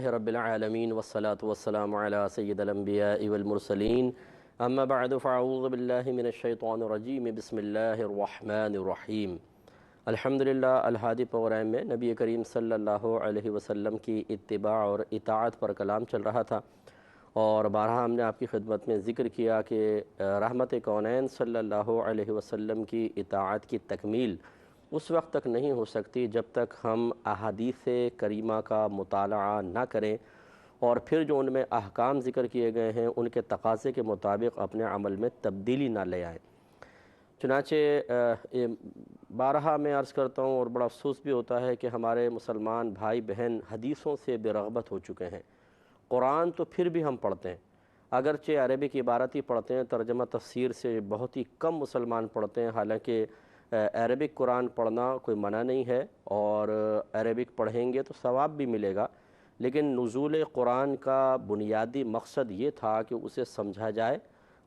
رب العالمین والصلاة والسلام علی سید الانبیاء والمرسلین اما بعد فاعوذ باللہ من الشیطان الرجیم بسم اللہ الرحمن الرحیم۔ الحمدللہ الہادی پروگرام میں نبی کریم صلی اللہ علیہ وسلم کی اتباع اور اطاعت پر کلام چل رہا تھا، اور بارہا ہم نے آپ کی خدمت میں ذکر کیا کہ رحمت کونین صلی اللہ علیہ وسلم کی اطاعت کی تکمیل اس وقت تک نہیں ہو سکتی جب تک ہم احادیث کریمہ کا مطالعہ نہ کریں اور پھر جو ان میں احکام ذکر کیے گئے ہیں ان کے تقاضے کے مطابق اپنے عمل میں تبدیلی نہ لے آئیں۔ چنانچہ بارہا میں عرض کرتا ہوں، اور بڑا افسوس بھی ہوتا ہے کہ ہمارے مسلمان بھائی بہن حدیثوں سے بے رغبت ہو چکے ہیں۔ قرآن تو پھر بھی ہم پڑھتے ہیں، اگرچہ عربک عبارت ہی پڑھتے ہیں، ترجمہ تفسیر سے بہت ہی کم مسلمان پڑھتے ہیں، حالانکہ عربک قرآن پڑھنا کوئی منع نہیں ہے، اور عربک پڑھیں گے تو ثواب بھی ملے گا، لیکن نزول قرآن کا بنیادی مقصد یہ تھا کہ اسے سمجھا جائے۔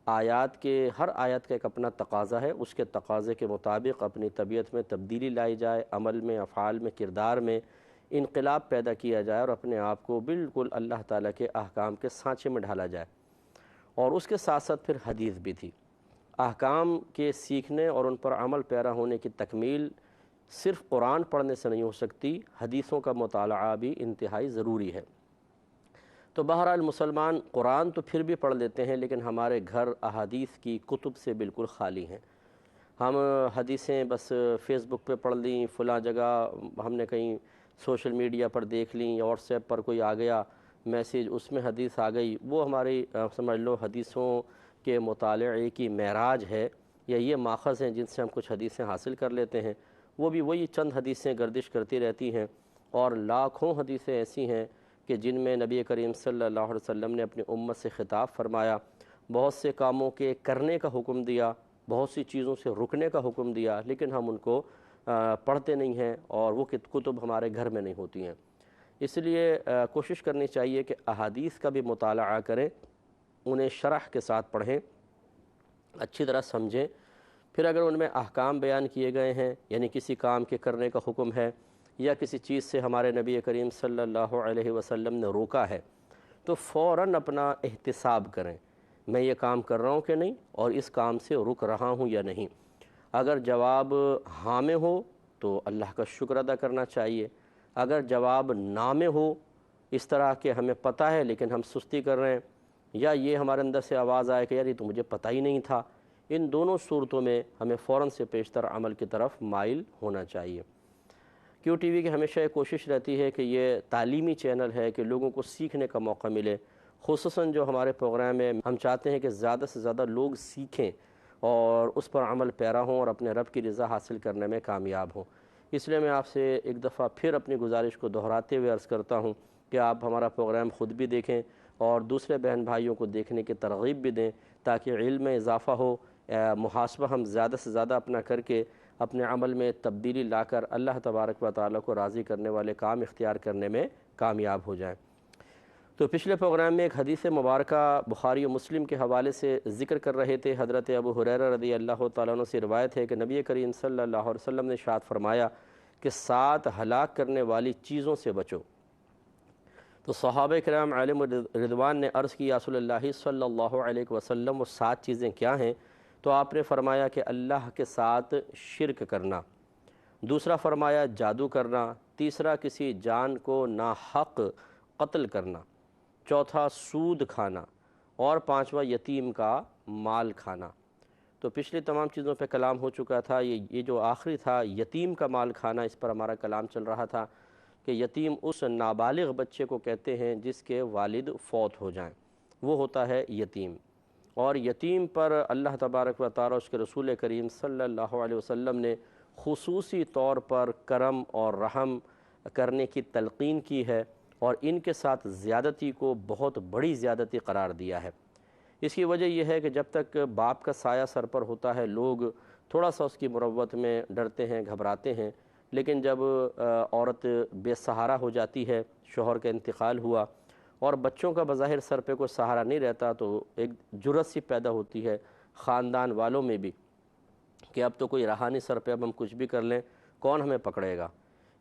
آیات کے ہر آیت کا ایک اپنا تقاضا ہے، اس کے تقاضے کے مطابق اپنی طبیعت میں تبدیلی لائی جائے، عمل میں، افعال میں، کردار میں انقلاب پیدا کیا جائے، اور اپنے آپ کو بالکل اللہ تعالیٰ کے احکام کے سانچے میں ڈھالا جائے۔ اور اس کے ساتھ ساتھ پھر حدیث بھی تھی۔ احکام کے سیکھنے اور ان پر عمل پیرا ہونے کی تکمیل صرف قرآن پڑھنے سے نہیں ہو سکتی، حدیثوں کا مطالعہ بھی انتہائی ضروری ہے۔ تو بہرحال مسلمان قرآن تو پھر بھی پڑھ لیتے ہیں، لیکن ہمارے گھر احادیث کی کتب سے بالکل خالی ہیں۔ ہم حدیثیں بس فیس بک پہ پڑھ لیں، فلاں جگہ ہم نے کہیں سوشل میڈیا پر دیکھ لیں، واٹس ایپ پر کوئی آ گیا میسیج، اس میں حدیث آ گئی، وہ ہماری سمجھ لو حدیثوں کے مطالعے کی معراج ہے، یا یہ ماخذ ہیں جن سے ہم کچھ حدیثیں حاصل کر لیتے ہیں۔ وہ بھی وہی چند حدیثیں گردش کرتی رہتی ہیں، اور لاکھوں حدیثیں ایسی ہیں کہ جن میں نبی کریم صلی اللہ علیہ وسلم نے اپنی امت سے خطاب فرمایا، بہت سے کاموں کے کرنے کا حکم دیا، بہت سی چیزوں سے رکنے کا حکم دیا، لیکن ہم ان کو پڑھتے نہیں ہیں، اور وہ کتب ہمارے گھر میں نہیں ہوتی ہیں۔ اس لیے کوشش کرنی چاہیے کہ احادیث کا بھی مطالعہ کریں، انہیں شرح کے ساتھ پڑھیں، اچھی طرح سمجھیں، پھر اگر ان میں احکام بیان کیے گئے ہیں، یعنی کسی کام کے کرنے کا حکم ہے یا کسی چیز سے ہمارے نبی کریم صلی اللہ علیہ وسلم نے روکا ہے، تو فوراً اپنا احتساب کریں، میں یہ کام کر رہا ہوں کہ نہیں، اور اس کام سے رک رہا ہوں یا نہیں۔ اگر جواب ہاں میں ہو تو اللہ کا شکر ادا کرنا چاہیے، اگر جواب نا میں ہو، اس طرح کہ ہمیں پتہ ہے لیکن ہم سستی کر رہے ہیں، یا یہ ہمارے اندر سے آواز آئے کہ یار یہ تو مجھے پتہ ہی نہیں تھا، ان دونوں صورتوں میں ہمیں فوراً سے پیشتر عمل کی طرف مائل ہونا چاہیے۔ کیو ٹی وی کی ہمیشہ یہ کوشش رہتی ہے کہ یہ تعلیمی چینل ہے کہ لوگوں کو سیکھنے کا موقع ملے، خصوصاً جو ہمارے پروگرام میں ہم چاہتے ہیں کہ زیادہ سے زیادہ لوگ سیکھیں اور اس پر عمل پیرا ہوں اور اپنے رب کی رضا حاصل کرنے میں کامیاب ہوں۔ اس لیے میں آپ سے ایک دفعہ پھر اپنی گزارش کو دہراتے ہوئے عرض کرتا ہوں کہ آپ ہمارا پروگرام خود بھی دیکھیں اور دوسرے بہن بھائیوں کو دیکھنے کی ترغیب بھی دیں، تاکہ علم میں اضافہ ہو، محاسبہ ہم زیادہ سے زیادہ اپنا کر کے اپنے عمل میں تبدیلی لا کر اللہ تبارک و تعالیٰ کو راضی کرنے والے کام اختیار کرنے میں کامیاب ہو جائیں۔ تو پچھلے پروگرام میں ایک حدیث مبارکہ بخاری و مسلم کے حوالے سے ذکر کر رہے تھے۔ حضرت ابو ہریرہ رضی اللہ تعالیٰ عنہ سے روایت ہے کہ نبی کریم صلی اللہ علیہ وسلم نے ارشاد فرمایا کہ 7 ہلاک کرنے والی چیزوں سے بچو۔ تو صحابہ کرام علیہم رضوان نے عرض کی یا رسول اللہ صلی اللہ علیہ وسلم وہ 7 چیزیں کیا ہیں؟ تو آپ نے فرمایا کہ اللہ کے ساتھ شرک کرنا، دوسرا فرمایا جادو کرنا، تیسرا کسی جان کو ناحق قتل کرنا، چوتھا سود کھانا، اور پانچواں یتیم کا مال کھانا۔ تو پچھلی تمام چیزوں پہ کلام ہو چکا تھا، یہ جو آخری تھا یتیم کا مال کھانا، اس پر ہمارا کلام چل رہا تھا کہ یتیم اس نابالغ بچے کو کہتے ہیں جس کے والد فوت ہو جائیں، وہ ہوتا ہے یتیم۔ اور یتیم پر اللہ تبارک و تعالیٰ اس کے رسول کریم صلی اللہ علیہ وسلم نے خصوصی طور پر کرم اور رحم کرنے کی تلقین کی ہے، اور ان کے ساتھ زیادتی کو بہت بڑی زیادتی قرار دیا ہے۔ اس کی وجہ یہ ہے کہ جب تک باپ کا سایہ سر پر ہوتا ہے لوگ تھوڑا سا اس کی مروت میں ڈرتے ہیں، گھبراتے ہیں، لیکن جب عورت بے سہارا ہو جاتی ہے، شوہر کا انتقال ہوا اور بچوں کا بظاہر سر پہ کوئی سہارا نہیں رہتا، تو ایک جرأت سی پیدا ہوتی ہے خاندان والوں میں بھی کہ اب تو کوئی رہا نہیں سر پہ، اب ہم کچھ بھی کر لیں کون ہمیں پکڑے گا۔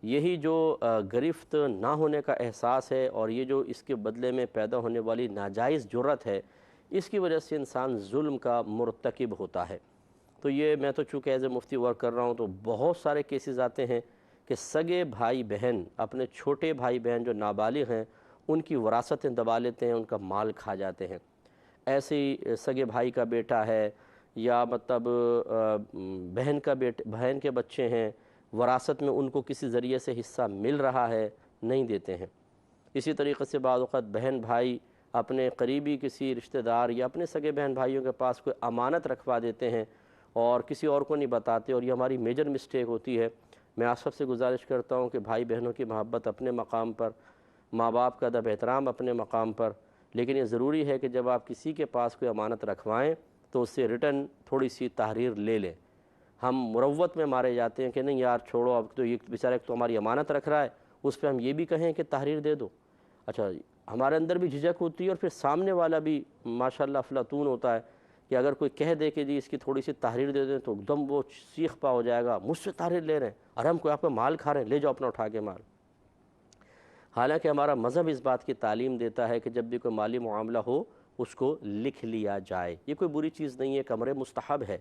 یہی جو گرفت نہ ہونے کا احساس ہے اور یہ جو اس کے بدلے میں پیدا ہونے والی ناجائز جرت ہے، اس کی وجہ سے انسان ظلم کا مرتکب ہوتا ہے۔ تو یہ میں تو چونکہ ایز اے مفتی ورک کر رہا ہوں تو بہت سارے کیسز آتے ہیں کہ سگے بھائی بہن اپنے چھوٹے بھائی بہن جو نابالغ ہیں ان کی وراثتیں دبا لیتے ہیں، ان کا مال کھا جاتے ہیں۔ ایسے ہی سگے بھائی کا بیٹا ہے یا مطلب بہن کے بچے ہیں، وراثت میں ان کو کسی ذریعے سے حصہ مل رہا ہے، نہیں دیتے ہیں۔ اسی طریقے سے بعض اوقات بہن بھائی اپنے قریبی کسی رشتہ دار یا اپنے سگے بہن بھائیوں کے پاس کوئی امانت رکھوا دیتے ہیں اور کسی اور کو نہیں بتاتے، اور یہ ہماری میجر مسٹیک ہوتی ہے۔ میں آپ سب سے گزارش کرتا ہوں کہ بھائی بہنوں کی محبت اپنے مقام پر، ماں باپ کا ادب احترام اپنے مقام پر، لیکن یہ ضروری ہے کہ جب آپ کسی کے پاس کوئی امانت رکھوائیں تو اس سے ریٹرن تھوڑی سی تحریر لے لیں۔ ہم مروت میں مارے جاتے ہیں کہ نہیں یار چھوڑو، اب تو یہ بیچارہ تو ہماری امانت رکھ رہا ہے، اس پہ ہم یہ بھی کہیں کہ تحریر دے دو۔ اچھا، ہمارے اندر بھی جھجک ہوتی ہے اور پھر سامنے والا بھی ماشاءاللہ افلاطون ہوتا ہے کہ اگر کوئی کہہ دے کہ جی اس کی تھوڑی سی تحریر دے دیں تو ایک دم وہ سیخ پا ہو جائے گا، مجھ سے تحریر لے رہے ہیں، ارے ہم کوئی آپ کا مال کھا رہے ہیں، لے جاؤ اپنا اٹھا کے مال۔ حالانکہ ہمارا مذہب اس بات کی تعلیم دیتا ہے کہ جب بھی کوئی مالی معاملہ ہو اس کو لکھ لیا جائے، یہ کوئی بری چیز نہیں ہے، امر مستحب ہے۔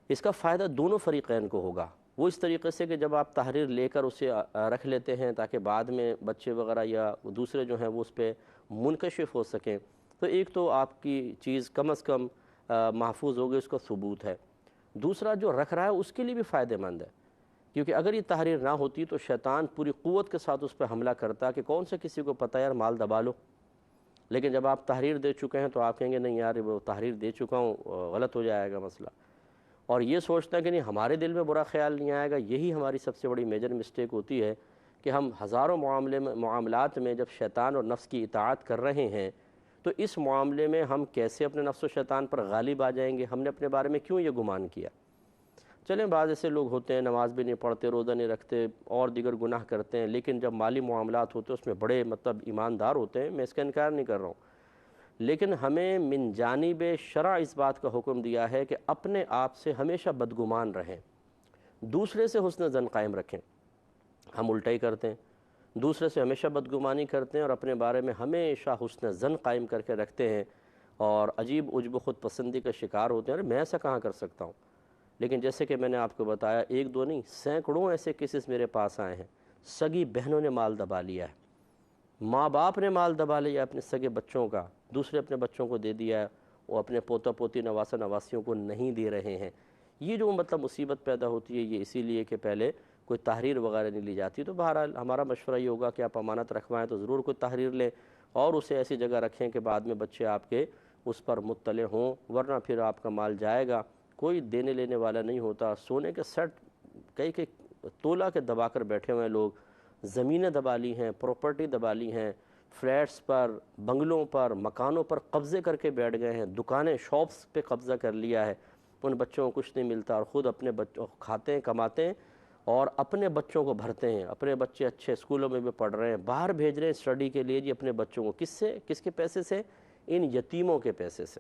اس کا فائدہ دونوں فریقین کو ہوگا، وہ اس طریقے سے کہ جب آپ تحریر لے کر اسے رکھ لیتے ہیں تاکہ بعد میں بچے وغیرہ یا دوسرے جو ہیں وہ اس پہ منکشف ہو سکیں، تو ایک تو آپ کی چیز کم از کم محفوظ ہوگی، اس کا ثبوت ہے۔ دوسرا جو رکھ رہا ہے اس کے لیے بھی فائدہ مند ہے، کیونکہ اگر یہ تحریر نہ ہوتی تو شیطان پوری قوت کے ساتھ اس پہ حملہ کرتا کہ کون سے کسی کو پتہ یار مال دبا لو۔ لیکن جب آپ تحریر دے چکے ہیں تو آپ کہیں گے نہیں یار وہ تحریر دے چکا ہوں، غلط ہو جائے گا مسئلہ، اور یہ سوچتا ہے کہ نہیں ہمارے دل میں برا خیال نہیں آئے گا۔ یہی ہماری سب سے بڑی میجر مسٹیک ہوتی ہے کہ ہم ہزاروں معاملات میں جب شیطان اور نفس کی اطاعت کر رہے ہیں تو اس معاملے میں ہم کیسے اپنے نفس و شیطان پر غالب آ جائیں گے؟ ہم نے اپنے بارے میں کیوں یہ گمان کیا؟ چلیں بعض ایسے لوگ ہوتے ہیں نماز بھی نہیں پڑھتے، روزہ نہیں رکھتے اور دیگر گناہ کرتے ہیں، لیکن جب مالی معاملات ہوتے ہیں اس میں بڑے ایماندار ہوتے ہیں، میں اس کا انکار نہیں کر رہا ہوں، لیکن ہمیں من جانب شرع اس بات کا حکم دیا ہے کہ اپنے آپ سے ہمیشہ بدگمان رہیں، دوسرے سے حسن ظن قائم رکھیں۔ ہم الٹا ہی کرتے ہیں، دوسرے سے ہمیشہ بدگمانی کرتے ہیں اور اپنے بارے میں ہمیشہ حسن ظن قائم کر کے رکھتے ہیں اور عجیب عجب و خود پسندی کا شکار ہوتے ہیں، میں ایسا کہاں کر سکتا ہوں؟ لیکن جیسے کہ میں نے آپ کو بتایا، ایک دو نہیں سینکڑوں ایسے کیسز میرے پاس آئے ہیں، سگی بہنوں نے مال دبا لیا ہے، ماں باپ نے مال دبا لیا اپنے سگے بچوں کا، دوسرے اپنے بچوں کو دے دیا ہے، وہ اپنے پوتا پوتی نواسہ نواسیوں کو نہیں دے رہے ہیں۔ یہ جو مصیبت پیدا ہوتی ہے یہ اسی لیے کہ پہلے کوئی تحریر وغیرہ نہیں لی جاتی۔ تو بہرحال ہمارا مشورہ یہ ہوگا کہ آپ امانت رکھوائیں تو ضرور کوئی تحریر لیں اور اسے ایسی جگہ رکھیں کہ بعد میں بچے آپ کے اس پر مطلع ہوں، ورنہ پھر آپ کا مال جائے گا، کوئی دینے لینے والا نہیں ہوتا۔ سونے کے سیٹ کئی تولہ کے دبا کر بیٹھے ہوئے ہیں لوگ، زمینیں دبا لی ہیں، پراپرٹی دبا لی ہیں، فلیٹس پر، بنگلوں پر، مکانوں پر قبضے کر کے بیٹھ گئے ہیں، دکانیں شاپس پہ قبضہ کر لیا ہے، ان بچوں کو کچھ نہیں ملتا اور خود اپنے بچوں کھاتے ہیں، کماتے ہیں اور اپنے بچوں کو بھرتے ہیں، اپنے بچے اچھے اسکولوں میں بھی پڑھ رہے ہیں، باہر بھیج رہے ہیں اسٹڈی کے لیے جی اپنے بچوں کو، کس کے پیسے سے؟ ان یتیموں کے پیسے سے۔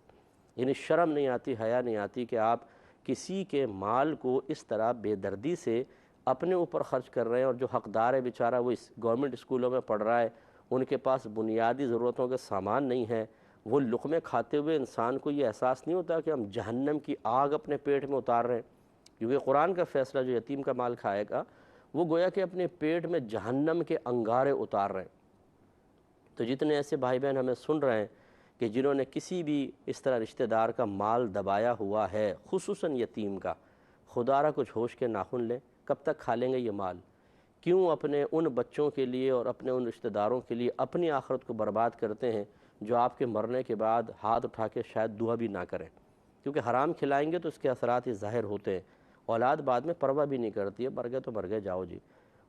یعنی شرم نہیں آتی، حیا نہیں آتی کہ آپ کسی کے مال کو اس طرح بے دردی سے اپنے اوپر خرچ کر رہے ہیں، اور جو حقدار ہے بیچارہ وہ اس گورنمنٹ اسکولوں میں پڑھ رہا ہے، ان کے پاس بنیادی ضرورتوں کے سامان نہیں ہے، وہ لقمے کھاتے ہوئے انسان کو یہ احساس نہیں ہوتا کہ ہم جہنم کی آگ اپنے پیٹ میں اتار رہے ہیں، کیونکہ قرآن کا فیصلہ جو یتیم کا مال کھائے گا وہ گویا کہ اپنے پیٹ میں جہنم کے انگارے اتار رہے ہیں۔ تو جتنے ایسے بھائی بہن ہمیں سن رہے ہیں کہ جنہوں نے کسی بھی اس طرح رشتہ دار کا مال دبایا ہوا ہے، خصوصاً یتیم کا، خدا را کچھ ہوش کے ناخن لیں، کب تک کھا لیں گے یہ مال؟ کیوں اپنے ان بچوں کے لیے اور اپنے ان رشتہ داروں کے لیے اپنی آخرت کو برباد کرتے ہیں جو آپ کے مرنے کے بعد ہاتھ اٹھا کے شاید دعا بھی نہ کریں؟ کیونکہ حرام کھلائیں گے تو اس کے اثرات ہی ظاہر ہوتے ہیں، اولاد بعد میں پرواہ بھی نہیں کرتی ہے، مر گئے تو مر گئے جاؤ جی،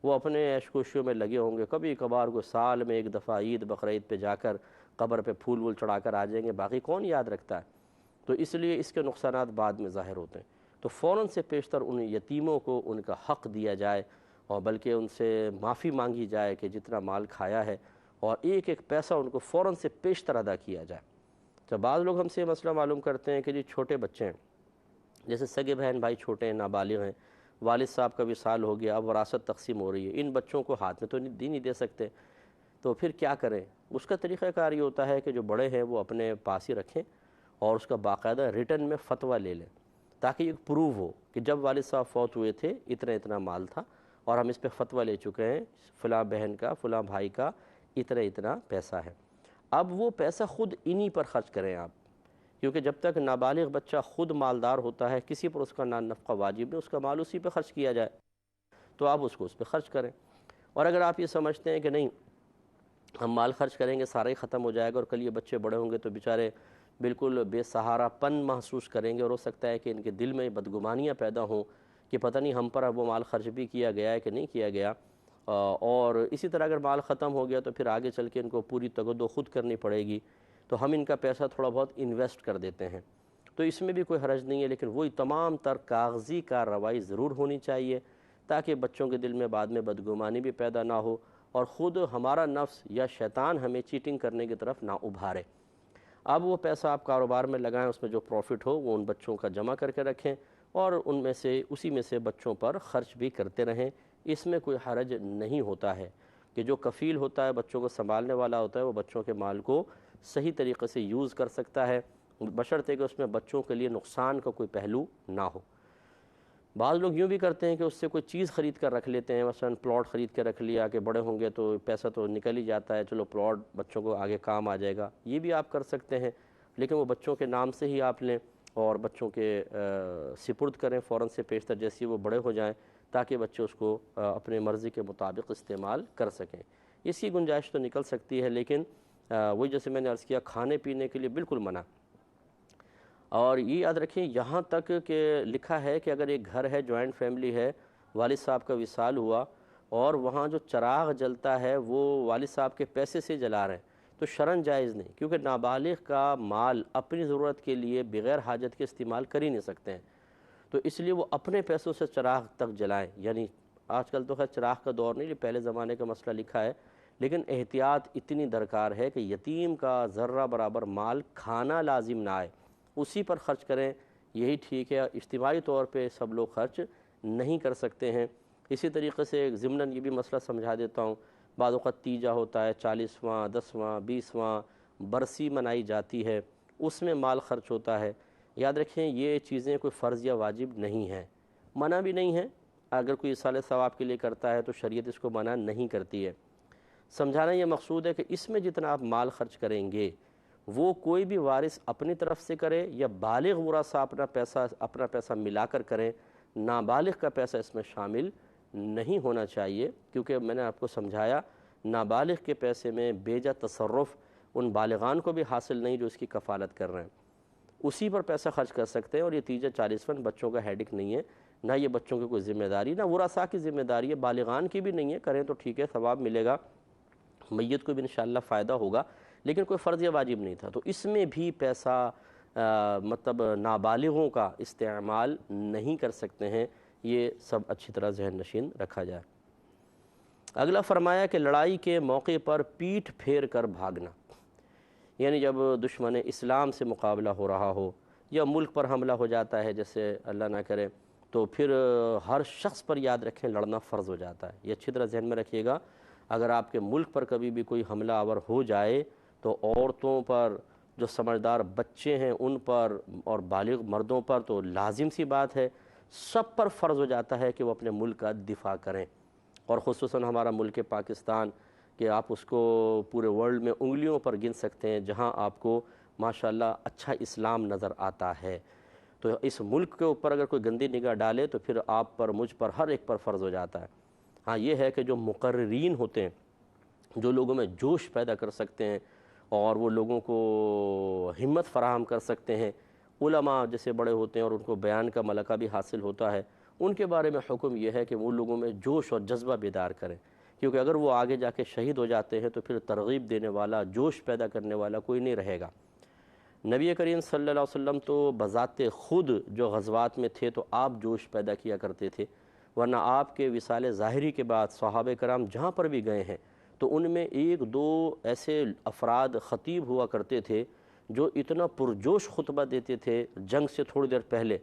وہ اپنے عیش کوشیوں میں لگے ہوں گے، کبھی کبھار کو سال میں ایک دفعہ عید بقرعید پہ جا کر قبر پہ پھول وول چڑھا کر آ جائیں گے، باقی کون یاد رکھتا ہے؟ تو اس لیے اس کے نقصانات بعد میں ظاہر ہوتے ہیں۔ تو فوراً سے پیشتر ان یتیموں کو ان کا حق دیا جائے اور بلکہ ان سے معافی مانگی جائے کہ جتنا مال کھایا ہے، اور ایک ایک پیسہ ان کو فوراً سے پیشتر ادا کیا جائے۔ تو بعض لوگ ہم سے یہ مسئلہ معلوم کرتے ہیں کہ جی چھوٹے بچے ہیں، جیسے سگے بہن بھائی چھوٹے ہیں، نابالغ ہیں، والد صاحب کا وصال ہو گیا، اب وراثت تقسیم ہو رہی ہے، ان بچوں کو ہاتھ میں تو نہیں دے سکتے، تو پھر کیا کریں؟ اس کا طریقہ کار یہ ہوتا ہے کہ جو بڑے ہیں وہ اپنے پاس ہی رکھیں اور اس کا باقاعدہ ریٹن میں فتویٰ لے لیں، تاکہ یہ پروو ہو کہ جب والد صاحب فوت ہوئے تھے اتنا اتنا مال تھا اور ہم اس پہ فتویٰ لے چکے ہیں، فلاں بہن کا فلاں بھائی کا اتنا اتنا پیسہ ہے۔ اب وہ پیسہ خود انہی پر خرچ کریں آپ، کیونکہ جب تک نابالغ بچہ خود مالدار ہوتا ہے کسی پر اس کا نان نفقہ واجب نہیں، اس کا مال اسی پہ خرچ کیا جائے، تو آپ اس کو اس پہ خرچ کریں۔ اور اگر آپ یہ سمجھتے ہیں کہ نہیں ہم مال خرچ کریں گے سارا ہی ختم ہو جائے گا اور کل یہ بچے بڑے ہوں گے تو بیچارے بالکل بے سہارا پن محسوس کریں گے، اور ہو سکتا ہے کہ ان کے دل میں بدگمانیاں پیدا ہوں کہ پتہ نہیں ہم پر اب وہ مال خرچ بھی کیا گیا ہے کہ نہیں کیا گیا، اور اسی طرح اگر مال ختم ہو گیا تو پھر آگے چل کے ان کو پوری تگدو خود کرنی پڑے گی، تو ہم ان کا پیسہ تھوڑا بہت انویسٹ کر دیتے ہیں، تو اس میں بھی کوئی حرج نہیں ہے، لیکن وہی تمام تر کاغذی کارروائی ضرور ہونی چاہیے تاکہ بچوں کے دل میں بعد میں بدگمانی بھی پیدا نہ ہو اور خود ہمارا نفس یا شیطان ہمیں چیٹنگ کرنے کی طرف نہ ابھارے۔ اب وہ پیسہ آپ کاروبار میں لگائیں، اس میں جو پروفٹ ہو وہ ان بچوں کا جمع کر کے رکھیں اور ان میں سے اسی میں سے بچوں پر خرچ بھی کرتے رہیں، اس میں کوئی حرج نہیں ہوتا ہے کہ جو کفیل ہوتا ہے بچوں کو سنبھالنے والا ہوتا ہے وہ بچوں کے مال کو صحیح طریقے سے یوز کر سکتا ہے، بشرطے کہ اس میں بچوں کے لیے نقصان کا کوئی پہلو نہ ہو۔ بعض لوگ یوں بھی کرتے ہیں کہ اس سے کوئی چیز خرید کر رکھ لیتے ہیں، مثلا پلاٹ خرید کے رکھ لیا کہ بڑے ہوں گے تو پیسہ تو نکل ہی جاتا ہے، چلو پلاٹ بچوں کو آگے کام آ جائے گا، یہ بھی آپ کر سکتے ہیں، لیکن وہ بچوں کے نام سے ہی آپ لیں اور بچوں کے سپرد کریں فوراً سے پیشتر جیسے وہ بڑے ہو جائیں، تاکہ بچے اس کو اپنے مرضی کے مطابق استعمال کر سکیں۔ اس کی گنجائش تو نکل سکتی ہے، لیکن وہی جیسے میں نے عرض کیا کھانے پینے کے لیے بالکل منع۔ اور یہ یاد رکھیں یہاں تک کہ لکھا ہے کہ اگر ایک گھر ہے، جوائنٹ فیملی ہے، والد صاحب کا وصال ہوا اور وہاں جو چراغ جلتا ہے وہ والد صاحب کے پیسے سے جلا رہے ہیں تو شرعاً جائز نہیں، کیونکہ نابالغ کا مال اپنی ضرورت کے لیے بغیر حاجت کے استعمال کر ہی نہیں سکتے ہیں، تو اس لیے وہ اپنے پیسوں سے چراغ تک جلائیں۔ یعنی آج کل تو خیر چراغ کا دور نہیں، یہ پہلے زمانے کا مسئلہ لکھا ہے، لیکن احتیاط اتنی درکار ہے کہ یتیم کا ذرہ برابر مال کھانا لازم نہ آئے، اسی پر خرچ کریں، یہی ٹھیک ہے، اجتماعی طور پہ سب لوگ خرچ نہیں کر سکتے ہیں۔ اسی طریقے سے ضمناً یہ بھی مسئلہ سمجھا دیتا ہوں، بعض اوقات تیجا ہوتا ہے، 40واں 10واں 20واں برسی منائی جاتی ہے، اس میں مال خرچ ہوتا ہے، یاد رکھیں یہ چیزیں کوئی فرض یا واجب نہیں ہیں، منع بھی نہیں ہے، اگر کوئی ایصال ثواب کے لیے کرتا ہے تو شریعت اس کو منع نہیں کرتی ہے۔ سمجھانا یہ مقصود ہے کہ اس میں جتنا آپ مال خرچ کریں گے وہ کوئی بھی وارث اپنی طرف سے کرے یا بالغ ورثہ اپنا پیسہ ملا کر کریں، نابالغ کا پیسہ اس میں شامل نہیں ہونا چاہیے، کیونکہ میں نے آپ کو سمجھایا نابالغ کے پیسے میں بیجا تصرف ان بالغان کو بھی حاصل نہیں جو اس کی کفالت کر رہے ہیں، اسی پر پیسہ خرچ کر سکتے ہیں، اور یہ تیجا 40واں بچوں کا ہیڈک نہیں ہے، نہ یہ بچوں کی کوئی ذمہ داری، نہ ورثاء کی ذمہ داری ہے، بالغان کی بھی نہیں ہے، کریں تو ٹھیک ہے ثواب ملے گا، میت کو بھی انشاءاللہ فائدہ ہوگا، لیکن کوئی فرض یا واجب نہیں تھا، تو اس میں بھی پیسہ مطلب نابالغوں کا استعمال نہیں کر سکتے ہیں، یہ سب اچھی طرح ذہن نشین رکھا جائے۔ اگلا فرمایا کہ لڑائی کے موقع پر پیٹھ پھیر کر بھاگنا، یعنی جب دشمن اسلام سے مقابلہ ہو رہا ہو یا ملک پر حملہ ہو جاتا ہے جیسے اللہ نہ کرے، تو پھر ہر شخص پر یاد رکھیں لڑنا فرض ہو جاتا ہے، یہ اچھی طرح ذہن میں رکھیے گا، اگر آپ کے ملک پر کبھی بھی کوئی حملہ آور ہو جائے تو عورتوں پر، جو سمجھدار بچے ہیں ان پر، اور بالغ مردوں پر تو لازم سی بات ہے، سب پر فرض ہو جاتا ہے کہ وہ اپنے ملک کا دفاع کریں، اور خصوصاً ہمارا ملک پاکستان کہ آپ اس کو پورے ورلڈ میں انگلیوں پر گن سکتے ہیں جہاں آپ کو ماشاءاللہ اچھا اسلام نظر آتا ہے، تو اس ملک کے اوپر اگر کوئی گندی نگاہ ڈالے تو پھر آپ پر، مجھ پر، ہر ایک پر فرض ہو جاتا ہے۔ ہاں یہ ہے کہ جو مقررین ہوتے ہیں، جو لوگوں میں جوش پیدا کر سکتے ہیں اور وہ لوگوں کو ہمت فراہم کر سکتے ہیں، علماء جیسے بڑے ہوتے ہیں اور ان کو بیان کا ملکہ بھی حاصل ہوتا ہے، ان کے بارے میں حکم یہ ہے کہ وہ لوگوں میں جوش اور جذبہ بیدار کریں، کیونکہ اگر وہ آگے جا کے شہید ہو جاتے ہیں تو پھر ترغیب دینے والا، جوش پیدا کرنے والا کوئی نہیں رہے گا۔ نبی کریم صلی اللہ علیہ وسلم تو بذات خود جو غزوات میں تھے تو آپ جوش پیدا کیا کرتے تھے، ورنہ آپ کے وصال ظاہری کے بعد صحابہ کرام جہاں پر بھی گئے ہیں تو ان میں ایک دو ایسے افراد خطیب ہوا کرتے تھے جو اتنا پرجوش خطبہ دیتے تھے جنگ سے تھوڑی دیر پہلے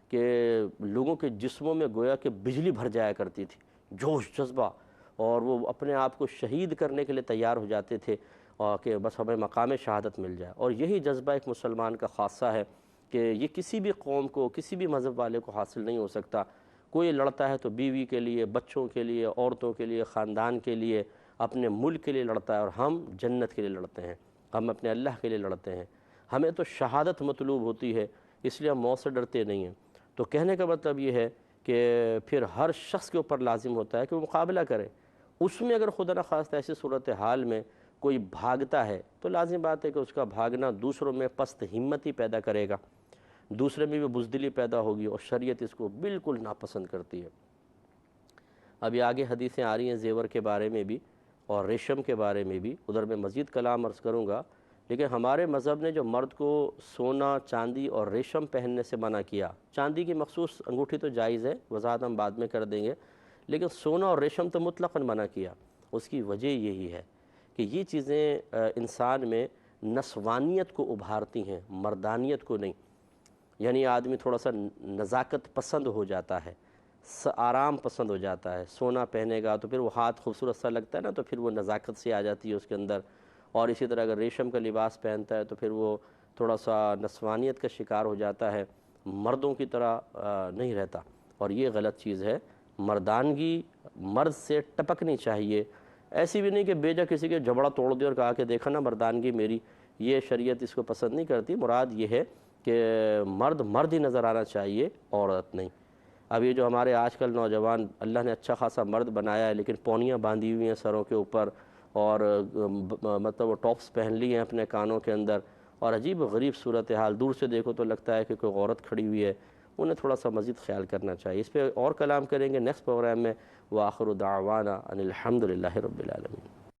کہ لوگوں کے جسموں میں گویا کہ بجلی بھر جایا کرتی تھی، جوش جذبہ، اور وہ اپنے آپ کو شہید کرنے کے لیے تیار ہو جاتے تھے اور کہ بس ہمیں مقام شہادت مل جائے۔ اور یہی جذبہ ایک مسلمان کا خاصہ ہے کہ یہ کسی بھی قوم کو، کسی بھی مذہب والے کو حاصل نہیں ہو سکتا۔ کوئی لڑتا ہے تو بیوی کے لیے، بچوں کے لیے، عورتوں کے لیے، خاندان کے لیے، اپنے ملک کے لیے لڑتا ہے، اور ہم جنت کے لیے لڑتے ہیں، ہم اپنے اللہ کے لیے لڑتے ہیں۔ ہمیں تو شہادت مطلوب ہوتی ہے، اس لیے ہم موت سے ڈرتے نہیں ہیں۔ تو کہنے کا مطلب یہ ہے کہ پھر ہر شخص کے اوپر لازم ہوتا ہے کہ وہ مقابلہ کرے۔ اس میں اگر خدا نخواستہ ایسی صورتحال میں کوئی بھاگتا ہے تو لازم بات ہے کہ اس کا بھاگنا دوسروں میں پست ہمتی پیدا کرے گا، دوسرے میں بھی بزدلی پیدا ہوگی، اور شریعت اس کو بالکل ناپسند کرتی ہے۔ ابھی آگے حدیثیں آ رہی ہیں زیور کے بارے میں بھی اور ریشم کے بارے میں بھی، ادھر میں مزید کلام عرض کروں گا۔ لیکن ہمارے مذہب نے جو مرد کو سونا، چاندی اور ریشم پہننے سے منع کیا، چاندی کی مخصوص انگوٹھی تو جائز ہے، وضاحت ہم بعد میں کر دیں گے، لیکن سونا اور ریشم تو مطلقاً منع کیا۔ اس کی وجہ یہی ہے کہ یہ چیزیں انسان میں نسوانیت کو ابھارتی ہیں، مردانیت کو نہیں۔ یعنی آدمی تھوڑا سا نزاکت پسند ہو جاتا ہے، آرام پسند ہو جاتا ہے، سونا پہنے گا تو پھر وہ ہاتھ خوبصورت سا لگتا ہے نا، تو پھر وہ نزاکت سے آ جاتی ہے اس کے اندر۔ اور اسی طرح اگر ریشم کا لباس پہنتا ہے تو پھر وہ تھوڑا سا نسوانیت کا شکار ہو جاتا ہے، مردوں کی طرح نہیں رہتا، اور یہ غلط چیز ہے۔ مردانگی مرد سے ٹپکنی چاہیے، ایسی بھی نہیں کہ بیجا کسی کے جبڑا توڑ دے اور کہا کہ دیکھا نا مردانگی میری، یہ شریعت اس کو پسند نہیں کرتی۔ مراد یہ ہے کہ مرد مرد ہی نظر آنا چاہیے، عورت نہیں۔ اب یہ جو ہمارے آج کل نوجوان، اللہ نے اچھا خاصا مرد بنایا ہے لیکن پونیاں باندھی ہوئی ہیں سروں کے اوپر، اور مطلب وہ ٹاپس پہن لی ہیں اپنے کانوں کے اندر، اور عجیب و غریب صورتحال، دور سے دیکھو تو لگتا ہے کہ کوئی عورت کھڑی ہوئی ہے۔ انہیں تھوڑا سا مزید خیال کرنا چاہیے۔ اس پہ اور کلام کریں گے نیکسٹ پروگرام میں۔ وآخر دعوانا ان الحمد للہ رب العالمین۔